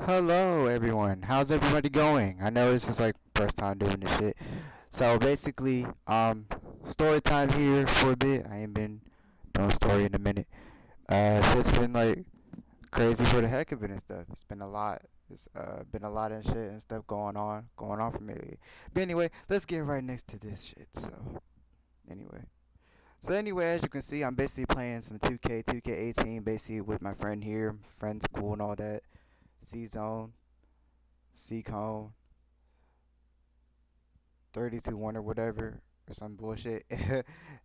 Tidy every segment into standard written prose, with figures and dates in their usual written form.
Hello everyone, how's everybody going? I know this is like first time doing this shit. So basically, story time here for a bit. I ain't been doing story in a minute. Shit's been like crazy for the heck of it and stuff. It's been a lot. It's been a lot of shit and stuff going on for me. But anyway, let's get right next to this shit. Anyway. So anyway, as you can see, I'm basically playing some 2K, 2K18, basically with my friend here, friend school and all that. C Zone, C Cone, 32-1 or whatever or some bullshit.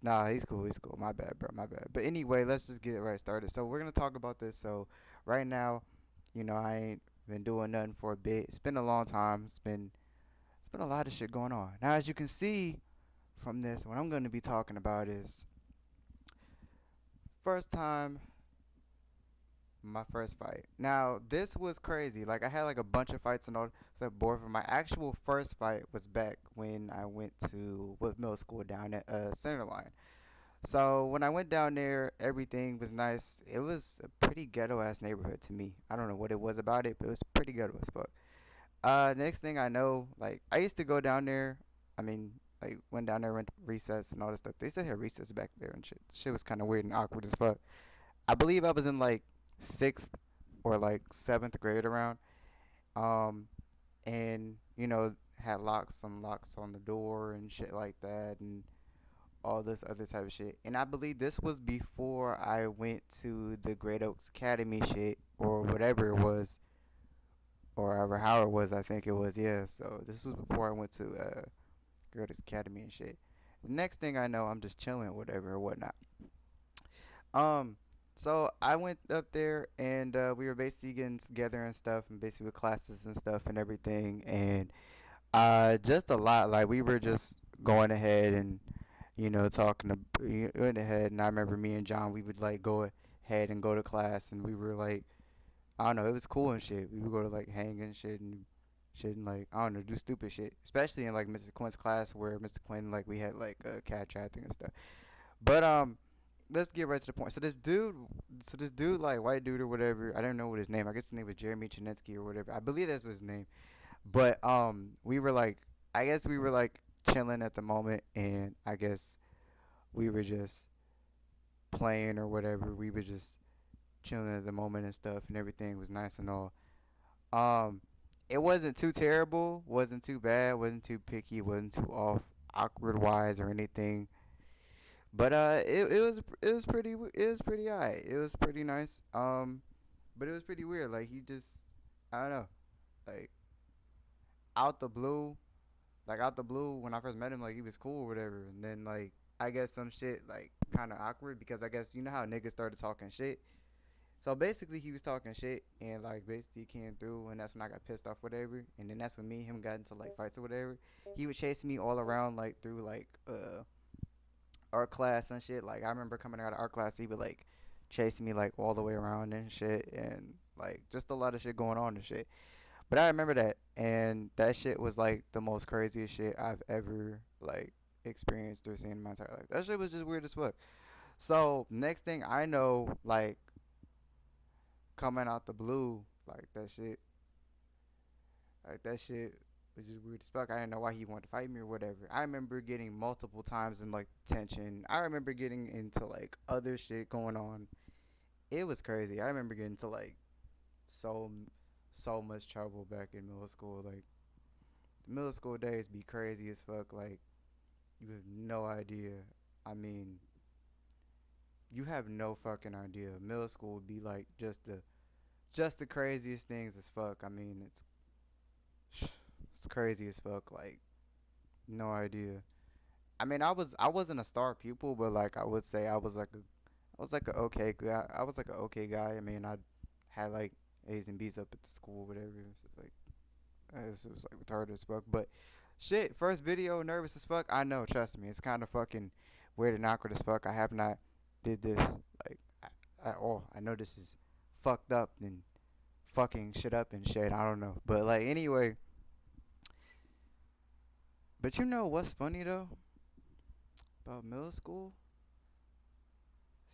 Nah, he's cool. He's cool. My bad, bro. My bad. But anyway, let's just get it right started. So we're gonna talk about this. So right now, I ain't been doing nothing for a bit. It's been a long time. It's been a lot of shit going on. Now, as you can see from this, what I'm gonna be talking about is first time my first fight. Now, this was crazy. Like, I had like a bunch of fights and all stuff. Board for my actual first fight was back when I went to middle school down at Centerline. So when I went down there, everything was nice. It was a pretty ghetto ass neighborhood to me. I don't know what it was about it, but it was pretty ghetto as fuck. Next thing I know, like I used to go down there. I mean, like went down there, went to recess and all this stuff. They still had recess back there and shit. Shit was kind of weird and awkward as fuck. I believe I was in like sixth or like seventh grade around. Um, and had some locks on the door and shit like that, and all this other type of shit. And I believe this was before I went to the Great Oaks Academy shit or whatever it was, or however how it was. I think it was, yeah. So this was before I went to Great Oaks Academy and shit. The next thing I know, I'm just chilling, whatever or whatnot. Um, so I went up there and we were basically getting together and stuff, and basically with classes and stuff and everything, and just a lot. Like we were just going ahead and talking to going ahead. And I remember me and John, we would like go ahead and go to class, and we were like, I don't know, it was cool and shit. We would go to like hang and shit and like I don't know, do stupid shit. Especially in like Mr. Quinn's class where Mr. Quinn like we had like a cat chat thing and stuff. But let's get right to the point. So this dude, like white dude or whatever, I don't know what his name. I guess his name was Jeremy Chinetsky or whatever. I believe that's what his name. But we were like, I guess we were like chilling at the moment, and I guess we were just playing or whatever. We were just chilling at the moment and stuff, and everything was nice and all. Um, it wasn't too terrible, wasn't too bad, wasn't too picky, wasn't too off, awkward wise or anything. But it was pretty alright. It was pretty nice. But it was pretty weird. Like he just, I don't know, like out the blue, out the blue when I first met him, like he was cool or whatever, and then like I guess some shit like kind of awkward because I guess you know how niggas started talking shit. So basically he was talking shit and like basically came through, and that's when I got pissed off whatever, and then that's when me and him got into like fights or whatever. He was chasing me all around like through like art class and shit. Like I remember coming out of art class, he would like chasing me like all the way around and shit, and like just a lot of shit going on and shit. But I remember that, and that shit was like the most craziest shit I've ever like experienced or seen in my entire life. That shit was just weird as fuck. So next thing I know, like coming out the blue, like that shit was just weird as fuck. I didn't know why he wanted to fight me or whatever. I remember getting multiple times in like tension. I remember getting into like other shit going on. It was crazy. I remember getting into like so so much trouble back in middle school. Like the middle school days be crazy as fuck. Like you have no idea. I mean, you have no fucking idea. Middle school would be like just the craziest things as fuck. I mean, it's crazy as fuck. Like no idea. I mean, I wasn't a star pupil, but like I would say I was like a okay guy. I was like a okay guy. I mean, I had like A's and B's up at the school, whatever. It was like retarded as fuck. But shit, first video, nervous as fuck. I know, trust me, it's kind of fucking weird and awkward as fuck. I have not did this like at all. I know this is fucked up and fucking shit up and shit. I don't know, but like anyway. But you know what's funny though about middle school,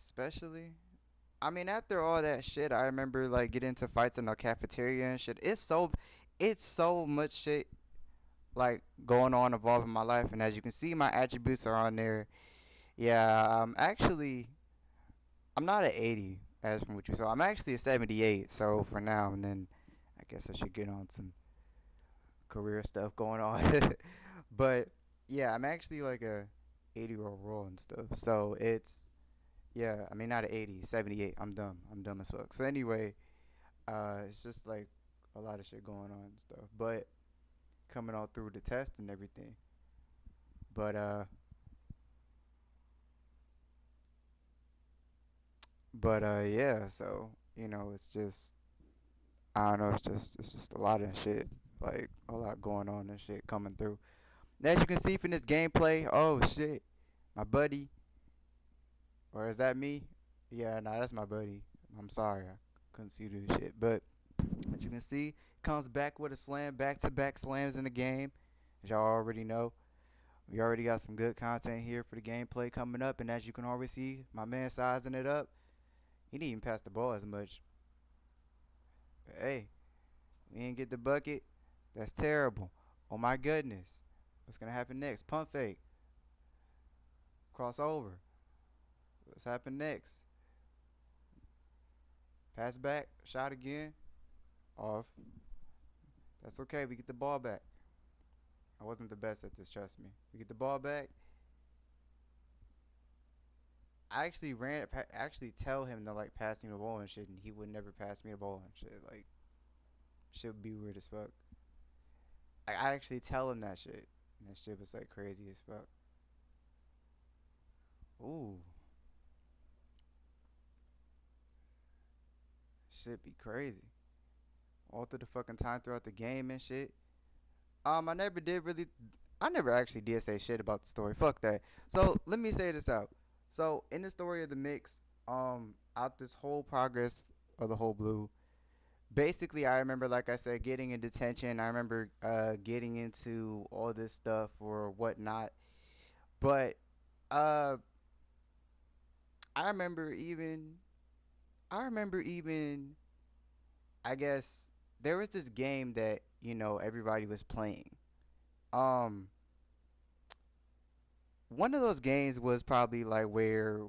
especially? I mean, after all that shit, I remember like getting into fights in the cafeteria and shit. It's so much shit like going on involving my life, and as you can see, my attributes are on there. Yeah, I'm not an 80 as from what you saw. I'm actually a 78. So for now, and then I guess I should get on some career stuff going on. But yeah, I'm actually like a 80-year-old roll and stuff. So it's yeah, I mean not an 80, 78. I'm dumb. I'm dumb as fuck. So anyway, it's just like a lot of shit going on and stuff. But coming all through the test and everything. But yeah. So it's just I don't know. It's just a lot of shit. Like a lot going on and shit coming through. And as you can see from this gameplay, oh shit, my buddy, or is that me? Yeah, nah, that's my buddy. I'm sorry, I couldn't see this shit. But as you can see, comes back with a slam, back-to-back slams in the game. As y'all already know, we already got some good content here for the gameplay coming up. And as you can already see, my man sizing it up. He didn't even pass the ball as much. But hey, we didn't get the bucket. That's terrible. Oh my goodness. What's gonna happen next? Pump fake. Crossover. What's happen next? Pass back. Shot again. Off. That's okay. We get the ball back. I wasn't the best at this, trust me. We get the ball back. I actually actually tell him to like pass me the ball and shit, and he would never pass me the ball and shit. Like, shit would be weird as fuck. I actually tell him that shit, and that shit was like crazy as fuck. Ooh, shit be crazy. All through the fucking time throughout the game and shit. I never did really. I never actually did say shit about the story. Fuck that. So let me say this out. So in the story of the mix, out this whole progress of the whole blue, basically I remember, like I said, getting in detention. I remember getting into all this stuff or whatnot. But uh, I remember even. I remember even. I guess there was this game that everybody was playing. Um, One of those games was probably like where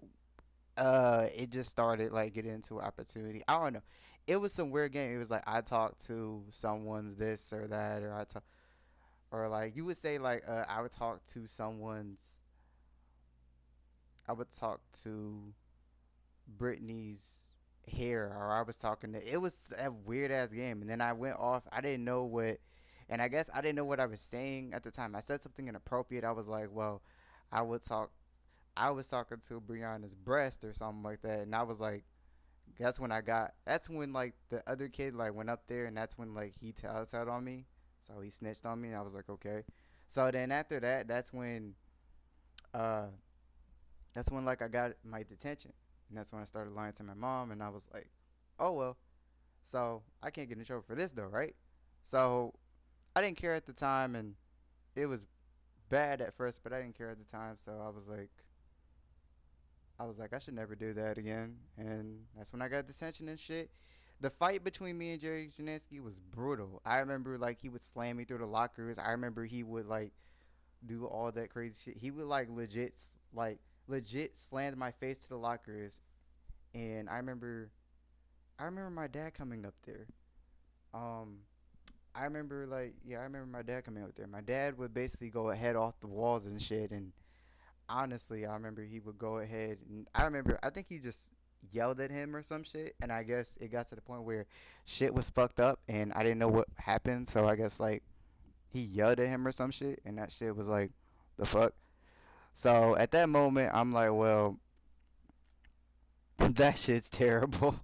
it just started like getting into opportunity. I don't know. It was some weird game. It was like I talked to someone's this or that, or I talk, or like you would say like I would talk to someone's. I would talk to Brittany's hair, or I was talking to. It was a weird ass game, and then I went off. I didn't know what, and I guess I didn't know what I was saying at the time. I said something inappropriate. I was like, well, I would talk. I was talking to Brianna's breast or something like that, and I was like, that's when I got. That's when like the other kid like went up there, and that's when like he tattletale on me, so he snitched on me. And I was like, okay. So then after that, uh, that's when like I got my detention, and that's when I started lying to my mom, and I was like, oh well. So I can't get in trouble for this though, right? So I didn't care at the time, and it was bad at first, but I didn't care at the time. So I was like, I should never do that again. And that's when I got detention and shit. The fight between me and Jerry Janinski was brutal. I remember like he would slam me through the lockers. I remember he would like do all that crazy shit. He would like legit slam my face to the lockers. And I remember my dad coming up there. Um, I remember like yeah, I remember my dad coming up there. My dad would basically go ahead off the walls and shit, and honestly, I remember he would go ahead and I think he just yelled at him or some shit, and I guess it got to the point where shit was fucked up and I didn't know what happened, so I guess like he yelled at him or some shit, and that shit was like the fuck. So at that moment, I'm like, well, that shit's terrible.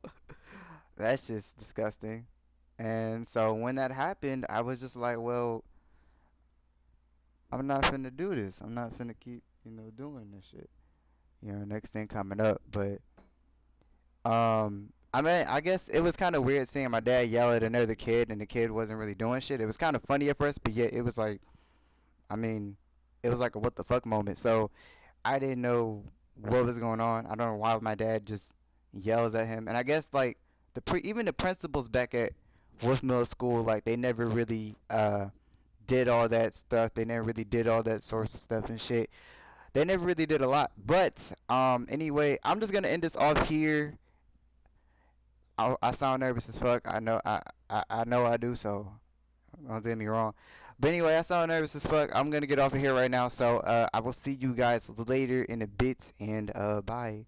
That's just disgusting. And so when that happened, I was just like, well, I'm not finna do this. I'm not finna keep, doing this shit. Next thing coming up, but I mean, I guess it was kind of weird seeing my dad yell at another kid and the kid wasn't really doing shit. It was kind of funny at first, but yet it was like, I mean, it was like a what the fuck moment. So I didn't know what was going on. I don't know why my dad just yells at him. And I guess like even the principals back at Wolf Middle School, like they never really did all that stuff. They never really did all that sorts of stuff and shit. They never really did a lot. But anyway, I'm just gonna end this off here. I sound nervous as fuck. I know I do. So don't get me wrong. But anyway, I sound nervous as fuck. I'm gonna get off of here right now. So I will see you guys later in a bit, and bye.